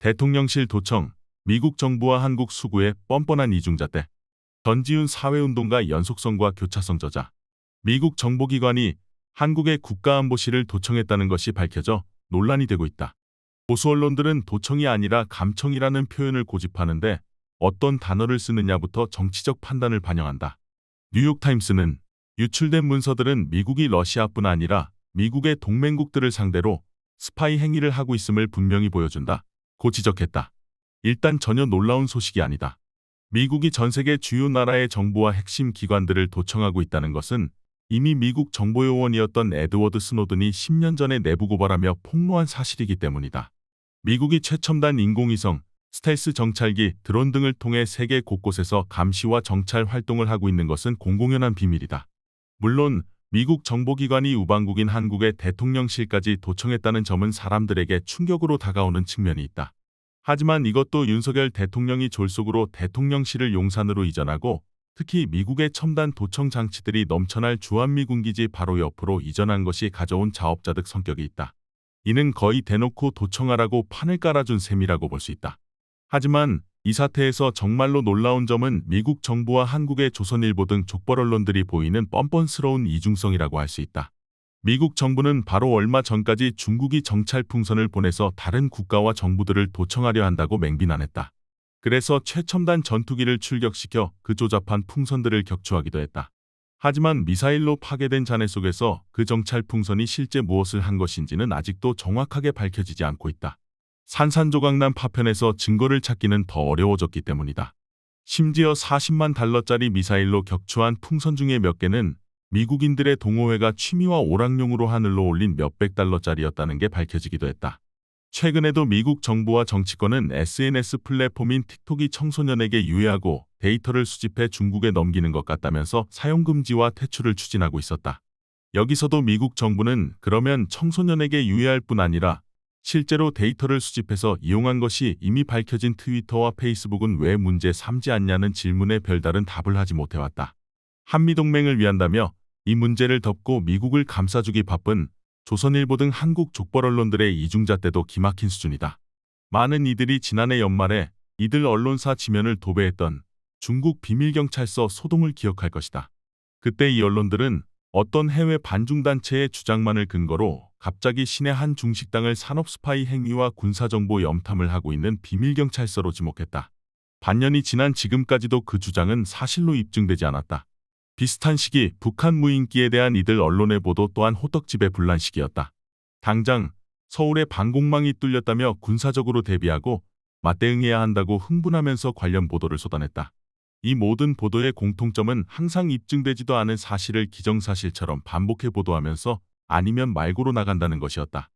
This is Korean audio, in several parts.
대통령실 도청, 미국 정부와 한국 수구의 뻔뻔한 이중잣대. 전지훈 사회운동가 연속성과 교차성 저자. 미국 정보기관이 한국의 국가안보실을 도청했다는 것이 밝혀져 논란이 되고 있다. 보수 언론들은 도청이 아니라 감청이라는 표현을 고집하는데 어떤 단어를 쓰느냐부터 정치적 판단을 반영한다. 뉴욕타임스는 유출된 문서들은 미국이 러시아뿐 아니라 미국의 동맹국들을 상대로 스파이 행위를 하고 있음을 분명히 보여준다. 고 지적했다. 일단 전혀 놀라운 소식이 아니다. 미국이 전 세계 주요 나라의 정부와 핵심 기관들을 도청하고 있다는 것은 이미 미국 정보요원이었던 에드워드 스노든이 10년 전에 내부 고발하며 폭로한 사실이기 때문이다. 미국이 최첨단 인공위성, 스텔스 정찰기, 드론 등을 통해 세계 곳곳에서 감시와 정찰 활동을 하고 있는 것은 공공연한 비밀이다. 물론 미국 정보기관이 우방국인 한국의 대통령실까지 도청했다는 점은 사람들에게 충격으로 다가오는 측면이 있다. 하지만 이것도 윤석열 대통령이 졸속으로 대통령실을 용산으로 이전하고 특히 미국의 첨단 도청 장치들이 넘쳐날 주한미군기지 바로 옆으로 이전한 것이 가져온 자업자득 성격이 있다. 이는 거의 대놓고 도청하라고 판을 깔아준 셈이라고 볼 수 있다. 하지만 이 사태에서 정말로 놀라운 점은 미국 정부와 한국의 조선일보 등 족벌 언론들이 보이는 뻔뻔스러운 이중성이라고 할 수 있다. 미국 정부는 바로 얼마 전까지 중국이 정찰 풍선을 보내서 다른 국가와 정부들을 도청하려 한다고 맹비난했다. 그래서 최첨단 전투기를 출격시켜 그 조잡한 풍선들을 격추하기도 했다. 하지만 미사일로 파괴된 잔해 속에서 그 정찰 풍선이 실제 무엇을 한 것인지는 아직도 정확하게 밝혀지지 않고 있다. 산산조각난 파편에서 증거를 찾기는 더 어려워졌기 때문이다. 심지어 40만 달러짜리 미사일로 격추한 풍선 중에 몇 개는 미국인들의 동호회가 취미와 오락용으로 하늘로 올린 몇백 달러짜리였다는 게 밝혀지기도 했다. 최근에도 미국 정부와 정치권은 SNS 플랫폼인 틱톡이 청소년에게 유해하고 데이터를 수집해 중국에 넘기는 것 같다면서 사용금지와 퇴출을 추진하고 있었다. 여기서도 미국 정부는 그러면 청소년에게 유해할 뿐 아니라 실제로 데이터를 수집해서 이용한 것이 이미 밝혀진 트위터와 페이스북은 왜 문제 삼지 않냐는 질문에 별다른 답을 하지 못해왔다. 한미동맹을 위한다며 이 문제를 덮고 미국을 감싸주기 바쁜 조선일보 등 한국 족벌 언론들의 이중잣대도 기막힌 수준이다. 많은 이들이 지난해 연말에 이들 언론사 지면을 도배했던 중국 비밀경찰서 소동을 기억할 것이다. 그때 이 언론들은 어떤 해외 반중단체의 주장만을 근거로 갑자기 시내 한 중식당을 산업스파이 행위와 군사정보 염탐을 하고 있는 비밀경찰서로 지목했다. 반년이 지난 지금까지도 그 주장은 사실로 입증되지 않았다. 비슷한 시기 북한 무인기에 대한 이들 언론의 보도 또한 호떡집의 분란식이었다. 당장 서울의 방공망이 뚫렸다며 군사적으로 대비하고 맞대응해야 한다고 흥분하면서 관련 보도를 쏟아냈다. 이 모든 보도의 공통점은 항상 입증되지도 않은 사실을 기정사실처럼 반복해 보도하면서 아니면 말고로 나간다는 것이었다.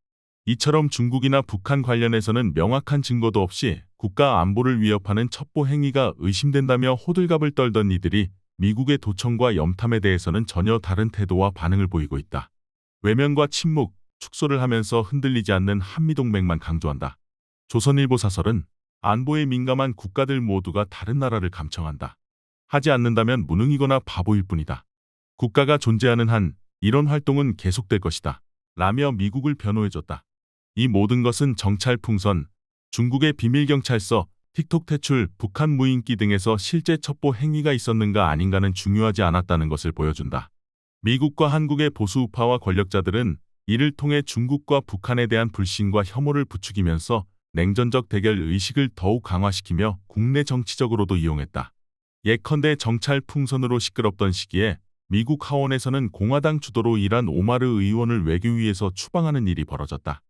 이처럼 중국이나 북한 관련해서는 명확한 증거도 없이 국가 안보를 위협하는 첩보 행위가 의심된다며 호들갑을 떨던 이들이 미국의 도청과 염탐에 대해서는 전혀 다른 태도와 반응을 보이고 있다. 외면과 침묵, 축소를 하면서 흔들리지 않는 한미동맹만 강조한다. 조선일보 사설은 안보에 민감한 국가들 모두가 다른 나라를 감청한다. 하지 않는다면 무능이거나 바보일 뿐이다. 국가가 존재하는 한 이런 활동은 계속될 것이다. 라며 미국을 변호해줬다. 이 모든 것은 정찰 풍선, 중국의 비밀경찰서, 틱톡 퇴출, 북한 무인기 등에서 실제 첩보 행위가 있었는가 아닌가는 중요하지 않았다는 것을 보여준다. 미국과 한국의 보수 우파와 권력자들은 이를 통해 중국과 북한에 대한 불신과 혐오를 부추기면서 냉전적 대결 의식을 더욱 강화시키며 국내 정치적으로도 이용했다. 예컨대 정찰 풍선으로 시끄럽던 시기에 미국 하원에서는 공화당 주도로 일한 오마르 의원을 외교위에서 추방하는 일이 벌어졌다.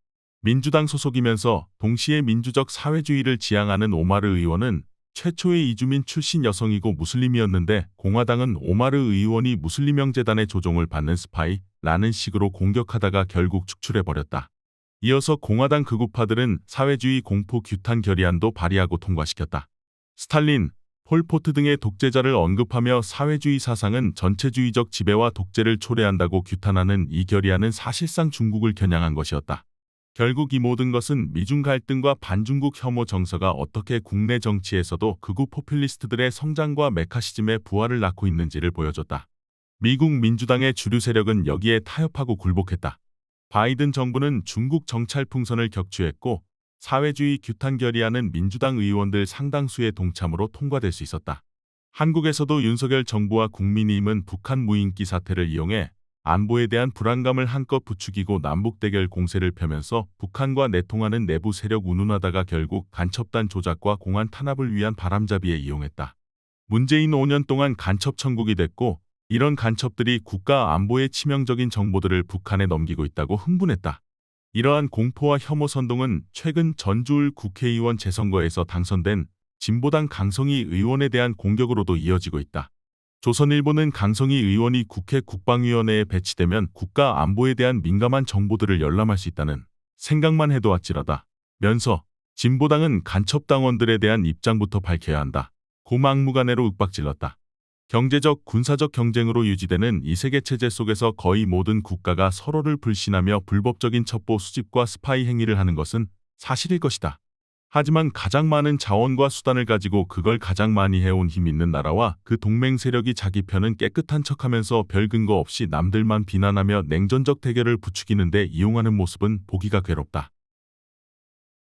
민주당 소속이면서 동시에 민주적 사회주의를 지향하는 오마르 의원은 최초의 이주민 출신 여성이고 무슬림이었는데 공화당은 오마르 의원이 무슬림형재단의 조종을 받는 스파이라는 식으로 공격하다가 결국 축출해버렸다. 이어서 공화당 극우파들은 사회주의 공포 규탄 결의안도 발의하고 통과시켰다. 스탈린, 폴포트 등의 독재자를 언급하며 사회주의 사상은 전체주의적 지배와 독재를 초래한다고 규탄하는 이 결의안은 사실상 중국을 겨냥한 것이었다. 결국 이 모든 것은 미중 갈등과 반중국 혐오 정서가 어떻게 국내 정치에서도 극우 포퓰리스트들의 성장과 메카시즘의 부활을 낳고 있는지를 보여줬다. 미국 민주당의 주류 세력은 여기에 타협하고 굴복했다. 바이든 정부는 중국 정찰 풍선을 격추했고 사회주의 규탄 결의안은 민주당 의원들 상당수의 동참으로 통과될 수 있었다. 한국에서도 윤석열 정부와 국민의힘은 북한 무인기 사태를 이용해 안보에 대한 불안감을 한껏 부추기고 남북대결 공세를 펴면서 북한과 내통하는 내부 세력 운운하다가 결국 간첩단 조작과 공안 탄압을 위한 바람잡이에 이용했다. 문재인 5년 동안 간첩 천국이 됐고 이런 간첩들이 국가 안보에 치명적인 정보들을 북한에 넘기고 있다고 흥분했다. 이러한 공포와 혐오 선동은 최근 전주울 국회의원 재선거에서 당선된 진보당 강성희 의원에 대한 공격으로도 이어지고 있다. 조선일보는 강성희 의원이 국회 국방위원회에 배치되면 국가 안보에 대한 민감한 정보들을 열람할 수 있다는 생각만 해도 아찔하다. 면서 진보당은 간첩당원들에 대한 입장부터 밝혀야 한다. 고막무가내로 윽박질렀다. 경제적, 군사적 경쟁으로 유지되는 이 세계체제 속에서 거의 모든 국가가 서로를 불신하며 불법적인 첩보 수집과 스파이 행위를 하는 것은 사실일 것이다. 하지만 가장 많은 자원과 수단을 가지고 그걸 가장 많이 해온 힘 있는 나라와 그 동맹 세력이 자기 편은 깨끗한 척하면서 별 근거 없이 남들만 비난하며 냉전적 대결을 부추기는 데 이용하는 모습은 보기가 괴롭다.